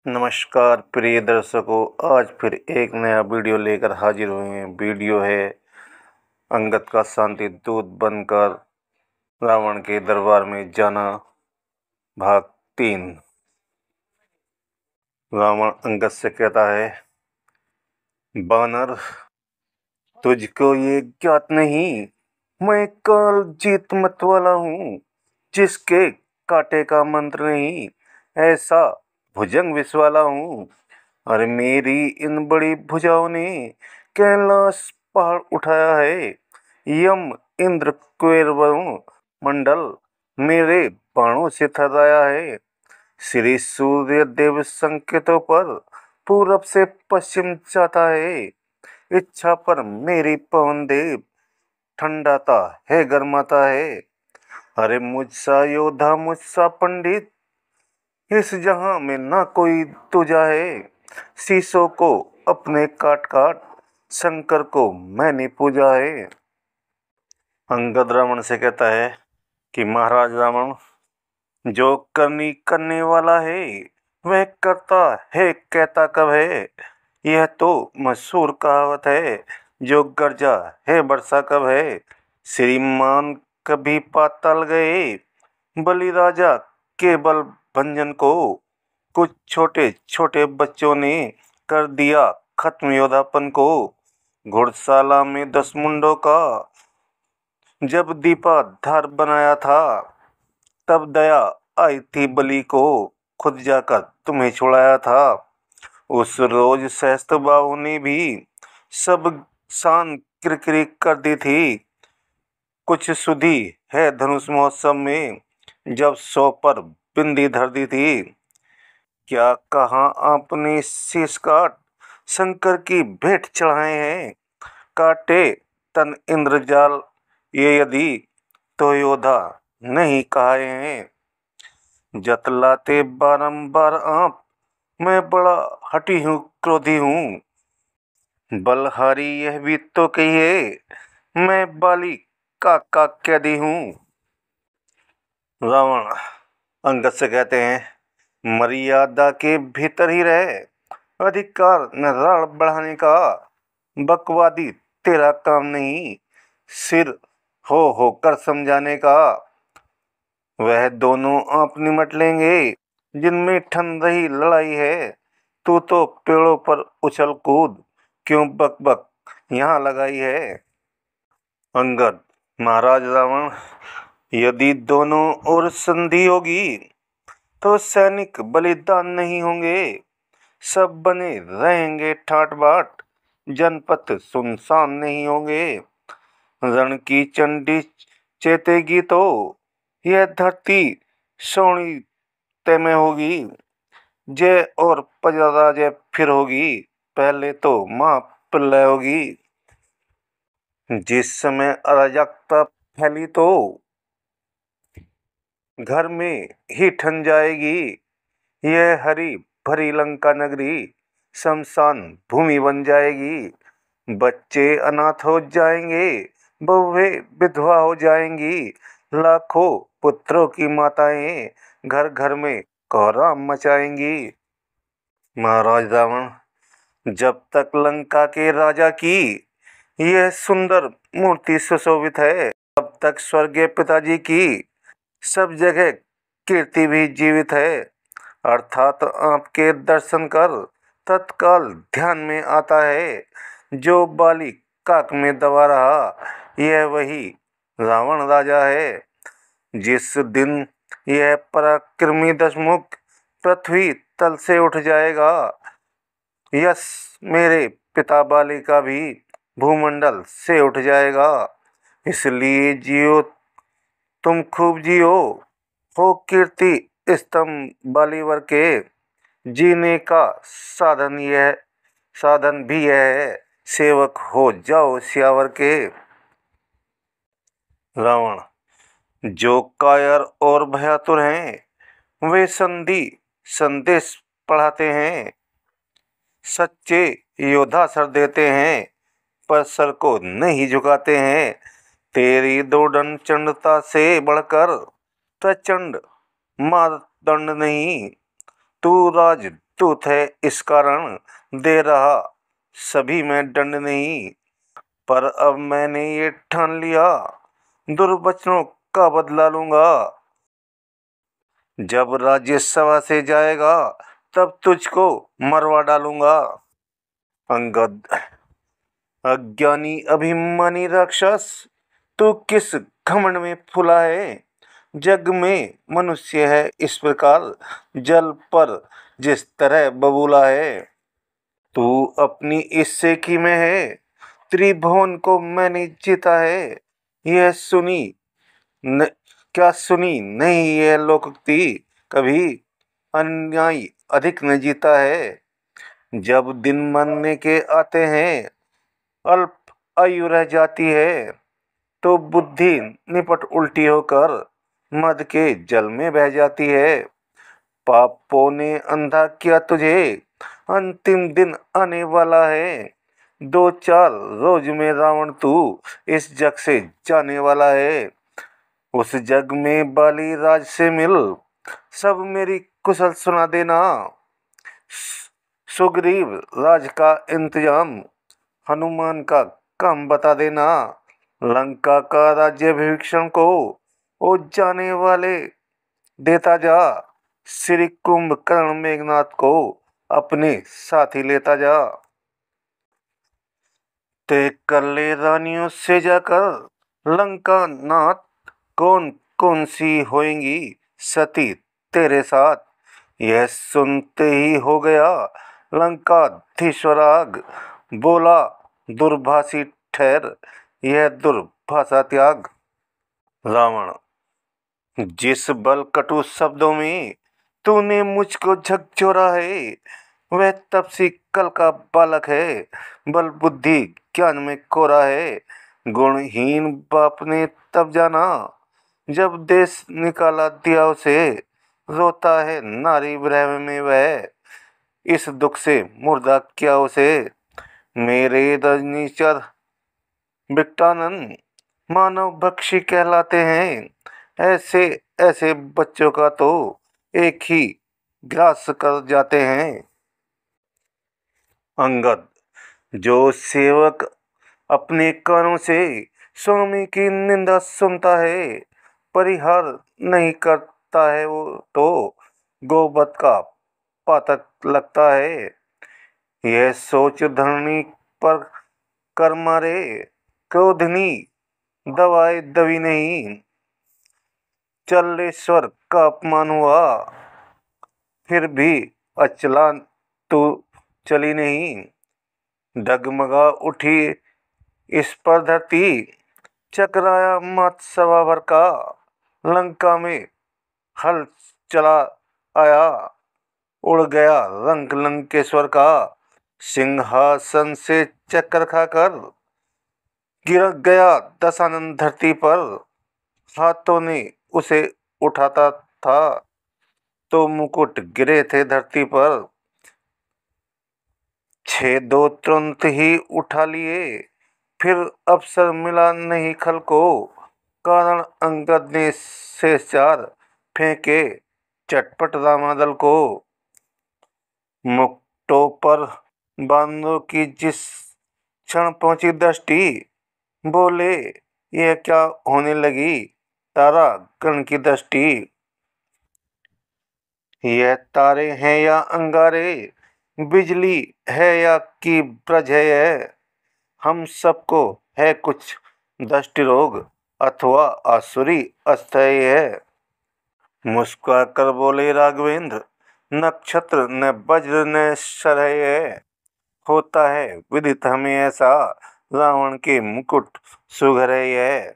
नमस्कार प्रिय दर्शकों, आज फिर एक नया वीडियो लेकर हाजिर हुए हैं। वीडियो है अंगद का शांति दूत बनकर रावण के दरबार में जाना, भाग 3। रावण अंगद से कहता है, बानर, तुझको ये ज्ञात नहीं, मैं काल जीत मत वाला हूँ, जिसके कांटे का मंत्र नहीं, ऐसा भुजंग विष वाला हूँ। अरे मेरी इन बड़ी भुजाओं ने कैलाश पहाड़ उठाया है। यम इंद्र कुबेर वरुण मंडल मेरे बाणों से थर्राया है। श्री सूर्य देव संकेतों पर पूरब से पश्चिम जाता है। इच्छा पर मेरी पवन देव ठंडाता है, गर्माता है। अरे मुझसा योद्धा, मुझसा पंडित इस जहां में ना कोई तुझा है। शीशों को अपने काट काट शंकर को मैंने पूजा है। अंगद रावण से कहता है कि महाराज रावण, जो करनी करने वाला है वह करता है, कहता कब है। यह तो मशहूर कहावत है, जो गर्जा है वर्षा कब है। श्रीमान कभी पाताल गए, बलिराजा केवल भंजन को। कुछ छोटे छोटे बच्चों ने कर दिया खत्म योद्धापन को। घुड़शाला में 10 मुंडों का जब दीपाधार बनाया था, तब दया आई थी बलि को, खुद जाकर तुम्हें छुड़ाया था। उस रोज सहस्त्रबाहु ने भी सब शान किरकिरी कर दी थी। कुछ सुधी है धनुष महोत्सव में, जब 100 पर बिंदी धर दी थी। क्या कहा आपने शीश काट शंकर की भेंट चढ़ाए हैं। काटे तन इंद्रजाल ये यदि तो योद्धा नहीं कहाए हैं। जतलाते बारंबार आप, मैं बड़ा हठी हूँ, क्रोधी हूँ। बलहारी यह भी तो कहिए, मैं बाली का कैदी हूँ। रावण अंगद से कहते हैं, मर्यादा के भीतर ही रहे, अधिकार न राण बढ़ाने का। बकवादी तेरा काम नहीं, सिर होकर समझाने का। वह दोनों आप निमट लेंगे जिनमें ठन रही लड़ाई है। तू तो पेड़ों पर उछल कूद क्यों बक बक यहाँ लगाई है। अंगद, महाराज रावण, यदि दोनों ओर संधि होगी तो सैनिक बलिदान नहीं होंगे। सब बने रहेंगे ठाट बाट, जनपद सुनसान नहीं होंगे। रण की चंडी चेतेगी तो यह धरती सोनी तय में होगी। जय और पराजय फिर होगी, पहले तो मां प्रलय होगी। जिस समय अराजकता फैली तो घर में ही ठन जाएगी। यह हरी भरी लंका नगरी शमशान भूमि बन जाएगी। बच्चे अनाथ हो जाएंगे, बहुएं विधवा हो जाएंगी। लाखों पुत्रों की माताएं घर घर में कोहराम मचाएंगी। महाराज रावण, जब तक लंका के राजा की यह सुंदर मूर्ति सुशोभित है, तब तक स्वर्गीय पिताजी की सब जगह कीर्ति भी जीवित है। अर्थात आपके दर्शन कर तत्काल ध्यान में आता है, जो बाली काक में दबा रहा, यह वही रावण राजा है। जिस दिन यह पराक्रमी दशमुख पृथ्वी तल से उठ जाएगा, यश मेरे पिता बाली का भी भूमंडल से उठ जाएगा। इसलिए जियो, तुम खूब जियो, हो कीर्ति स्तंभ बालीवर के। जीने का साधन भी यह है, सेवक हो जाओ सियावर के। रावण, जो कायर और भयातुर हैं, वे संदेश पढ़ाते हैं। सच्चे योद्धा सर देते हैं, पर सर को नहीं झुकाते हैं। तेरी दौड़न चंडता से बढ़कर प्रचंड मारदंड नहीं। तू राज स्तुत है इस कारण दे रहा सभी में दंड नहीं। पर अब मैंने ये ठान लिया, दुर्वचनों का बदला लूंगा। जब राज्यसभा से जाएगा तब तुझको मरवा डालूंगा। अंगद, अज्ञानी अभिमानी राक्षस, तू किस घमंड में फूला है। जग में मनुष्य है इस प्रकार, जल पर जिस तरह बबूला है। तू अपनी इससे की में है, त्रिभुवन को मैंने जीता है। यह सुनी न, क्या सुनी नहीं यह लोकोक्ति, कभी अन्याय अधिक न जीता है। जब दिन मरने के आते हैं, अल्प आयु रह जाती है, तो बुद्धि निपट उल्टी होकर मद के जल में बह जाती है। पापों ने अंधा किया तुझे, अंतिम दिन आने वाला है। 2-4 रोज में रावण तू इस जग से जाने वाला है। उस जग में बाली राज से मिल, सब मेरी कुशल सुना देना। सुग्रीव राज का इंतजाम, हनुमान का काम बता देना। लंका का राज्य विभीषण को ओ जाने वाले देता जा। श्री कुंभकर्ण मेघनाथ को अपने साथी लेता जा। तय कर ले रानियों से जाकर लंका नाथ, कौन कौन सी होएंगी सती तेरे साथ। यह सुनते ही हो गया लंकाधीश्वराग, बोला दुर्भाषी ठहर यह दुर्भाषा त्याग। रावण, जिस बल कटु शब्दों में तूने मुझको झकझोरा है, वह तब से कल का बालक है। बल बुद्धि ज्ञान में कोरा है, गुणहीन बाप ने तब जाना, जब देश निकाला दिया उसे। रोता है नारी ब्रह्म में वह, इस दुख से मुर्दा क्या उसे। मेरे रजनीचर विकटानन मानव भक्षी कहलाते हैं। ऐसे ऐसे बच्चों का तो एक ही ग्रास कर जाते हैं। अंगद, जो सेवक अपने कानों से स्वामी की निंदा सुनता है, परिहार नहीं करता है, वो तो गोवध का पातक लगता है। यह सोच धरनी पर कर मारे, क्रोधनी दवाए दबी नहीं। चलेश्वर का अपमान हुआ, फिर भी अचला तू चली नहीं। डगमगा उठी इस पर धरती, चकराया मत सवा भर का। लंका में हल चला आया, उड़ गया रंग लंकेश्वर का। सिंहासन से चक्कर खाकर गिर गया दशानन धरती पर। हाथों ने उसे उठाता था, तो मुकुट गिरे थे धरती पर। 6 दो तुरंत ही उठा लिए, फिर अवसर मिला नहीं खल को। कारण अंगद ने शेष 4 फेंके चटपट रामादल को। मुक्टों पर बांधों की जिस क्षण पहुंची दृष्टि, बोले यह क्या होने लगी तारा गण की दृष्टि। यह तारे हैं या अंगारे, बिजली है या कि ब्रज है यह। हम सबको है कुछ दृष्टि रोग, अथवा आसुरी अस्थय है। मुस्कुरा कर बोले राघवेंद्र, नक्षत्र न वज्र न शरय है। होता है विदित हमें ऐसा, रावण के मुकुट सुघर है यह।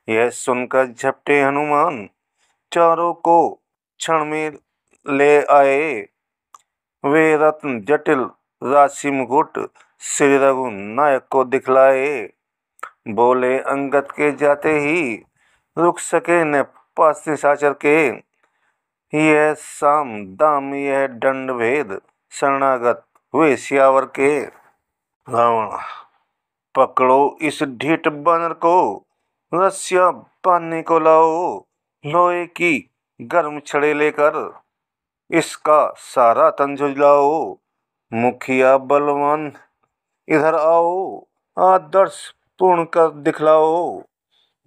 यह सुनकर झपटे हनुमान, चारों को क्षण में ले आए। वे रत्न जटिल राशि मुकुट, श्री रघुनायक को दिखलाए। बोले अंगद के जाते ही, रुक सके न पास निशाचर के। यह साम दाम यह दंड भेद, शरणागत हुए सियावर के। रावण, पकड़ो इस ढीठ बानर को, रस्सियां बांधने को लाओ। लोहे की गर्म छड़े लेकर, इसका सारा तन झुझलाओ। मुखिया बलवान इधर आओ, आदर्श पूर्ण कर दिखलाओ।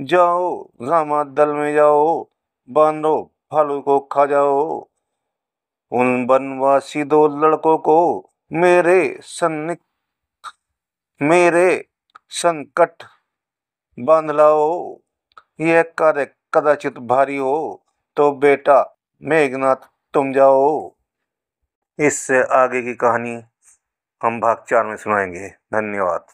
जाओ रामा दल में जाओ, बांधो भालू को खा जाओ। उन बनवासी दो लड़कों को मेरे सन्निक मेरे संकट बांध लाओ। यह कार्य कदाचित भारी हो, तो बेटा मेघनाथ तुम जाओ। इससे आगे की कहानी हम भाग 4 में सुनाएंगे। धन्यवाद।